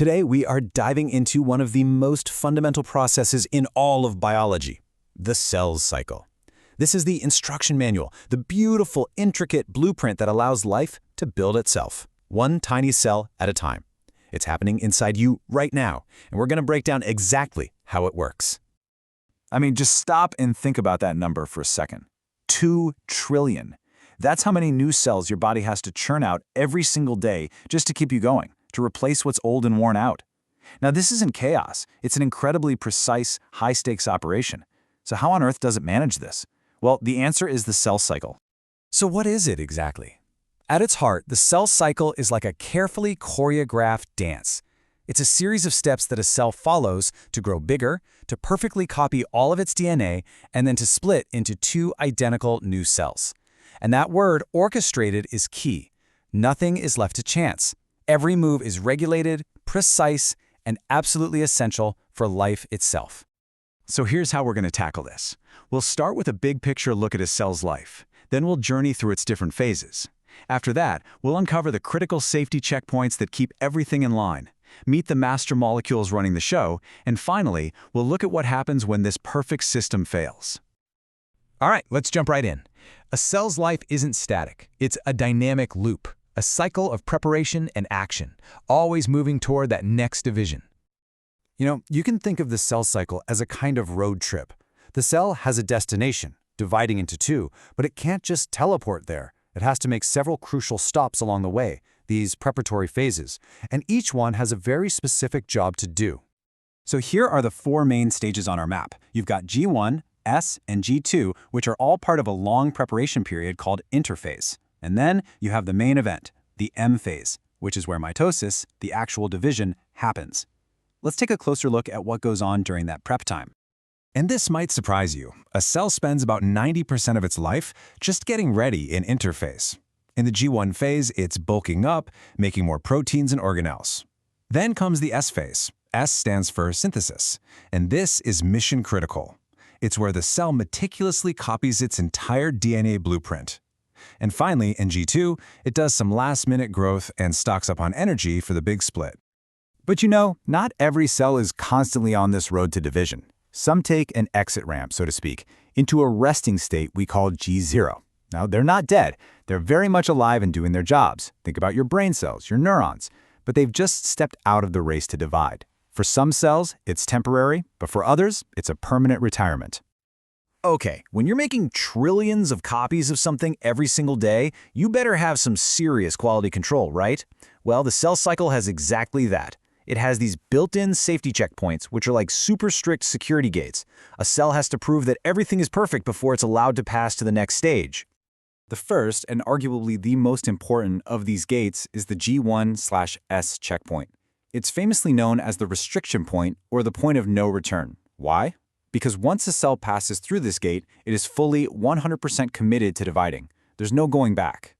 Today, we are diving into one of the most fundamental processes in all of biology, the cell cycle. This is the instruction manual, the beautiful, intricate blueprint that allows life to build itself, one tiny cell at a time. It's happening inside you right now, and we're going to break down exactly how it works. I mean, just stop and think about that number for a second. 2 trillion. That's how many new cells your body has to churn out every single day just to keep you going, to replace what's old and worn out. Now, this isn't chaos. It's an incredibly precise, high-stakes operation. So how on earth does it manage this? Well, the answer is the cell cycle. So what is it exactly? At its heart, the cell cycle is like a carefully choreographed dance. It's a series of steps that a cell follows to grow bigger, to perfectly copy all of its DNA, and then to split into 2 identical new cells. And that word, orchestrated, is key. Nothing is left to chance. Every move is regulated, precise, and absolutely essential for life itself. So here's how we're going to tackle this. We'll start with a big picture look at a cell's life. Then we'll journey through its different phases. After that, we'll uncover the critical safety checkpoints that keep everything in line, meet the master molecules running the show, and finally, we'll look at what happens when this perfect system fails. All right, let's jump right in. A cell's life isn't static. It's a dynamic loop, a cycle of preparation and action, always moving toward that next division. You know, you can think of the cell cycle as a kind of road trip. The cell has a destination, dividing into 2, but it can't just teleport there. It has to make several crucial stops along the way, these preparatory phases, and each one has a very specific job to do. So here are the 4 main stages on our map. You've got G1, S, and G2, which are all part of a long preparation period called interphase. And then you have the main event, the M phase, which is where mitosis, the actual division, happens. Let's take a closer look at what goes on during that prep time. And this might surprise you. A cell spends about 90% of its life just getting ready in interphase. In the G1 phase, it's bulking up, making more proteins and organelles. Then comes the S phase. S stands for synthesis, and this is mission critical. It's where the cell meticulously copies its entire DNA blueprint. And finally, in G2, it does some last-minute growth and stocks up on energy for the big split. But you know, not every cell is constantly on this road to division. Some take an exit ramp, so to speak, into a resting state we call G0. Now, they're not dead. They're very much alive and doing their jobs. Think about your brain cells, your neurons. But they've just stepped out of the race to divide. For some cells, it's temporary, but for others, it's a permanent retirement. Okay, when you're making trillions of copies of something every single day, you better have some serious quality control, right? Well, the cell cycle has exactly that. It has these built-in safety checkpoints, which are like super strict security gates. A cell has to prove that everything is perfect before it's allowed to pass to the next stage. The first, and arguably the most important of these gates, is the G1/S checkpoint. It's famously known as the restriction point or the point of no return. Why? Because once a cell passes through this gate, it is fully 100% committed to dividing. There's no going back.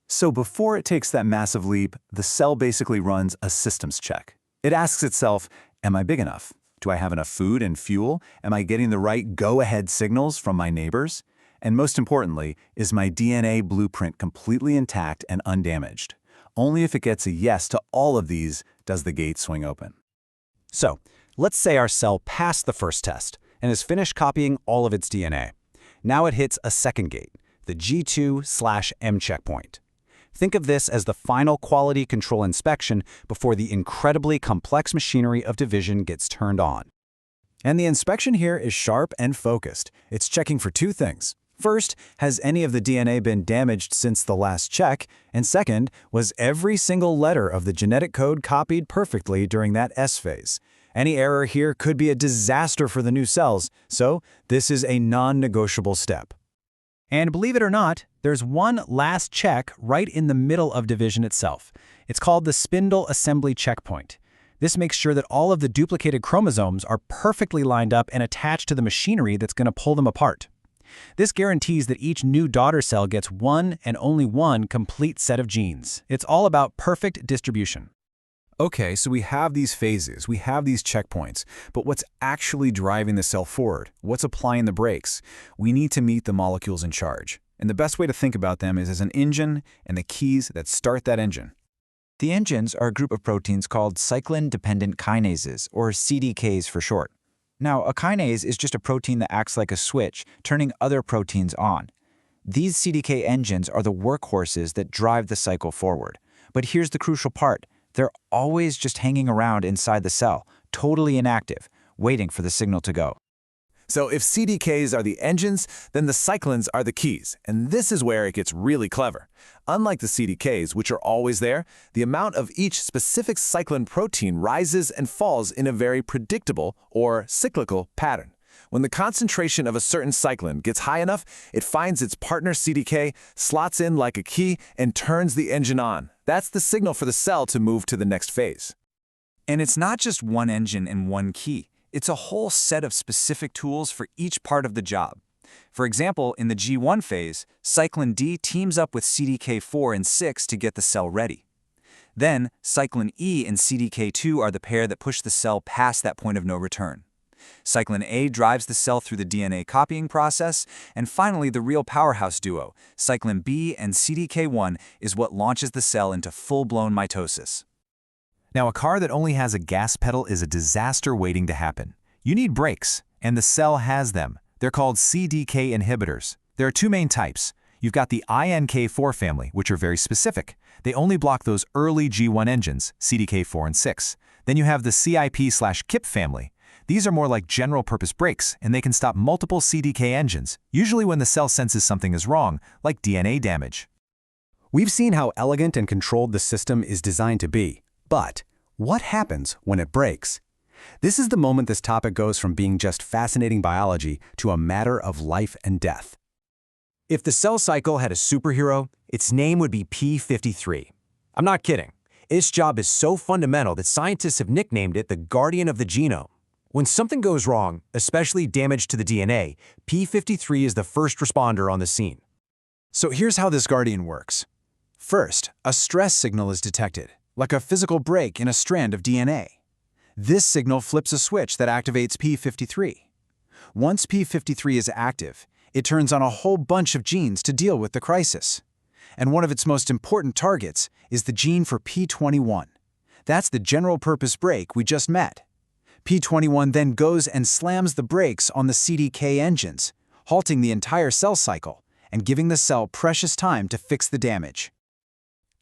So before it takes that massive leap, the cell basically runs a systems check. It asks itself, am I big enough? Do I have enough food and fuel? Am I getting the right go-ahead signals from my neighbors? And most importantly, is my DNA blueprint completely intact and undamaged? Only if it gets a yes to all of these does the gate swing open. So, let's say our cell passed the first test and has finished copying all of its DNA. Now it hits a second gate, the G2/M checkpoint. Think of this as the final quality control inspection before the incredibly complex machinery of division gets turned on. And the inspection here is sharp and focused. It's checking for 2 things. First, has any of the DNA been damaged since the last check? And second, was every single letter of the genetic code copied perfectly during that S phase? Any error here could be a disaster for the new cells, so this is a non-negotiable step. And believe it or not, there's one last check right in the middle of division itself. It's called the spindle assembly checkpoint. This makes sure that all of the duplicated chromosomes are perfectly lined up and attached to the machinery that's going to pull them apart. This guarantees that each new daughter cell gets one and only one complete set of genes. It's all about perfect distribution. Okay, so we have these phases, we have these checkpoints, but what's actually driving the cell forward? What's applying the brakes? We need to meet the molecules in charge. And the best way to think about them is as an engine and the keys that start that engine. The engines are a group of proteins called Cyclin-Dependent kinases, or CDKs for short. Now, a kinase is just a protein that acts like a switch, turning other proteins on. These CDK engines are the workhorses that drive the cycle forward. But here's the crucial part. They're always just hanging around inside the cell, totally inactive, waiting for the signal to go. So if CDKs are the engines, then the cyclins are the keys, and this is where it gets really clever. Unlike the CDKs, which are always there, the amount of each specific cyclin protein rises and falls in a very predictable or cyclical pattern. When the concentration of a certain cyclin gets high enough, it finds its partner CDK, slots in like a key, and turns the engine on. That's the signal for the cell to move to the next phase. And it's not just one engine and one key. It's a whole set of specific tools for each part of the job. For example, in the G1 phase, cyclin D teams up with CDK4 and 6 to get the cell ready. Then, cyclin E and CDK2 are the pair that push the cell past that point of no return. Cyclin A drives the cell through the DNA copying process, and finally the real powerhouse duo, cyclin B and CDK1, is what launches the cell into full-blown mitosis. Now, a car that only has a gas pedal is a disaster waiting to happen. You need brakes, and the cell has them. They're called CDK inhibitors. There are two main types. You've got the INK4 family, which are very specific. They only block those early G1 engines, CDK4 and 6. Then you have the CIP/KIP family. These are more like general-purpose brakes, and they can stop multiple CDK engines, usually when the cell senses something is wrong, like DNA damage. We've seen how elegant and controlled the system is designed to be. But what happens when it breaks? This is the moment this topic goes from being just fascinating biology to a matter of life and death. If the cell cycle had a superhero, its name would be P53. I'm not kidding. Its job is so fundamental that scientists have nicknamed it the guardian of the genome. When something goes wrong, especially damage to the DNA, P53 is the first responder on the scene. So here's how this guardian works. First, a stress signal is detected, like a physical break in a strand of DNA. This signal flips a switch that activates P53. Once P53 is active, it turns on a whole bunch of genes to deal with the crisis. And one of its most important targets is the gene for P21. That's the general-purpose brake we just met. P21 then goes and slams the brakes on the CDK engines, halting the entire cell cycle and giving the cell precious time to fix the damage.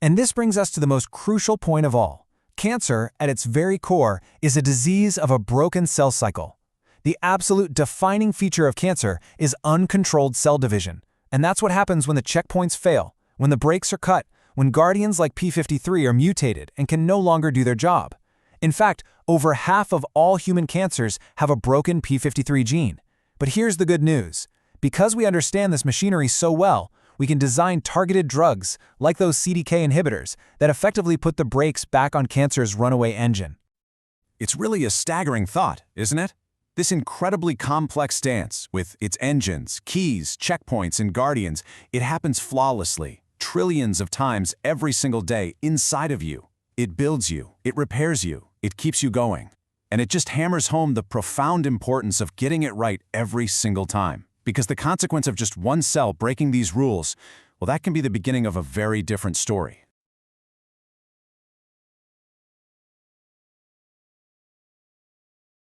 And this brings us to the most crucial point of all. Cancer, at its very core, is a disease of a broken cell cycle. The absolute defining feature of cancer is uncontrolled cell division. And that's what happens when the checkpoints fail, when the brakes are cut, when guardians like P53 are mutated and can no longer do their job. In fact, over half of all human cancers have a broken P53 gene. But here's the good news. Because we understand this machinery so well, we can design targeted drugs, like those CDK inhibitors, that effectively put the brakes back on cancer's runaway engine. It's really a staggering thought, isn't it? This incredibly complex dance, with its engines, keys, checkpoints, and guardians, it happens flawlessly, trillions of times every single day inside of you. It builds you, it repairs you, it keeps you going. And it just hammers home the profound importance of getting it right every single time. Because the consequence of just one cell breaking these rules, well, that can be the beginning of a very different story.